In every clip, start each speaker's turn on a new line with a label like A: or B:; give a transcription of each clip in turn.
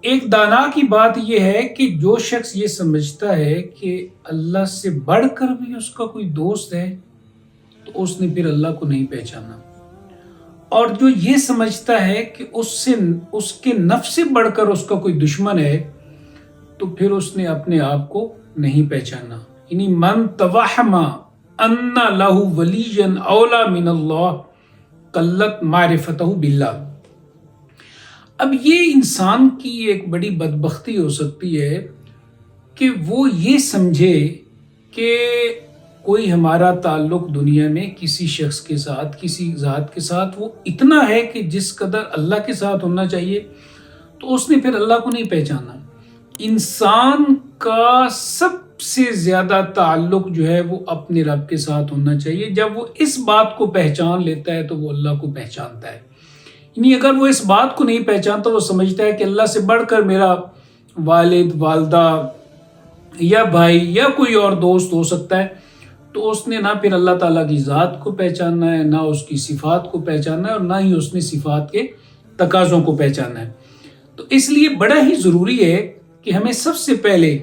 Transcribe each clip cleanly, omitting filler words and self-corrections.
A: ایک دانا کی بات یہ ہے کہ جو شخص یہ سمجھتا ہے کہ اللہ سے بڑھ کر بھی اس کا کوئی دوست ہے تو اس نے پھر اللہ کو نہیں پہچانا، اور جو یہ سمجھتا ہے کہ اس کے نفس سے بڑھ کر اس کا کوئی دشمن ہے تو پھر اس نے اپنے آپ کو نہیں پہچانا۔ یعنی من توہم ان لہ ولیا اولا من اللہ قلت معرفتہ باللہ۔ اب یہ انسان کی ایک بڑی بدبختی ہو سکتی ہے کہ وہ یہ سمجھے کہ کوئی ہمارا تعلق دنیا میں کسی شخص کے ساتھ، کسی ذات کے ساتھ وہ اتنا ہے کہ جس قدر اللہ کے ساتھ ہونا چاہیے، تو اس نے پھر اللہ کو نہیں پہچانا۔ انسان کا سب سے زیادہ تعلق جو ہے وہ اپنے رب کے ساتھ ہونا چاہیے۔ جب وہ اس بات کو پہچان لیتا ہے تو وہ اللہ کو پہچانتا ہے۔ یعنی اگر وہ اس بات کو نہیں پہچانتا، وہ سمجھتا ہے کہ اللہ سے بڑھ کر میرا والد، والدہ یا بھائی یا کوئی اور دوست ہو سکتا ہے، تو اس نے نہ پھر اللہ تعالیٰ کی ذات کو پہچاننا ہے، نہ اس کی صفات کو پہچاننا ہے، اور نہ ہی اس نے صفات کے تقاضوں کو پہچاننا ہے۔ تو اس لیے بڑا ہی ضروری ہے کہ ہمیں سب سے پہلے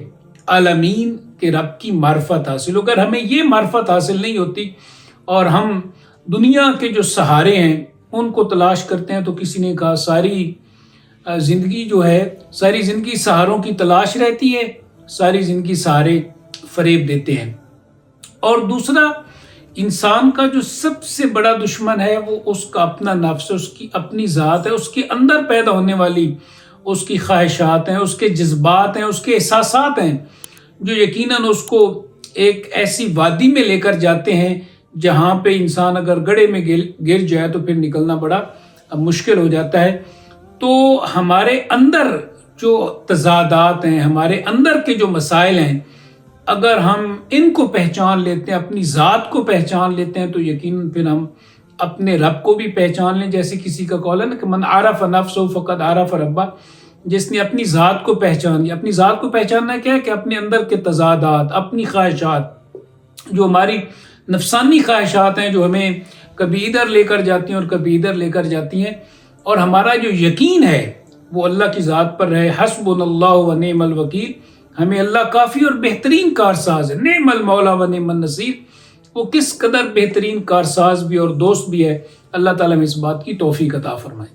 A: عالمین کے رب کی معرفت حاصل ہو۔ اگر ہمیں یہ معرفت حاصل نہیں ہوتی اور ہم دنیا کے جو سہارے ہیں ان کو تلاش کرتے ہیں، تو کسی نے کہا ساری زندگی جو ہے، ساری زندگی سہاروں کی تلاش رہتی ہے، ساری زندگی سہارے فریب دیتے ہیں۔ اور دوسرا، انسان کا جو سب سے بڑا دشمن ہے وہ اس کا اپنا نفس، اس کی اپنی ذات ہے، اس کے اندر پیدا ہونے والی اس کی خواہشات ہیں، اس کے جذبات ہیں، اس کے احساسات ہیں، جو یقیناً اس کو ایک ایسی وادی میں لے کر جاتے ہیں جہاں پہ انسان اگر گڑھے میں گر جائے تو پھر نکلنا بڑا مشکل ہو جاتا ہے۔ تو ہمارے اندر جو تضادات ہیں، ہمارے اندر کے جو مسائل ہیں، اگر ہم ان کو پہچان لیتے ہیں، اپنی ذات کو پہچان لیتے ہیں، تو یقیناً پھر ہم اپنے رب کو بھی پہچان لیں۔ جیسے کسی کا قول ہے نا کہ من عرف نفسہ فقد عرف ربہ، جس نے اپنی ذات کو پہچان لیا۔ اپنی ذات کو پہچاننا کیا ہے کہ اپنے اندر کے تضادات، اپنی خواہشات، جو ہماری نفسانی خواہشات ہیں، جو ہمیں کبھی ادھر لے کر جاتی ہیں اور کبھی ادھر لے کر جاتی ہیں، اور ہمارا جو یقین ہے وہ اللہ کی ذات پر رہے۔ حسبنا اللہ و نعم الوکیل، ہمیں اللہ کافی اور بہترین کارساز ہے۔ نعم المولا و نعم النصیر، وہ کس قدر بہترین کارساز بھی اور دوست بھی ہے۔ اللہ تعالیٰ میں اس بات کی توفیق عطا فرمائے۔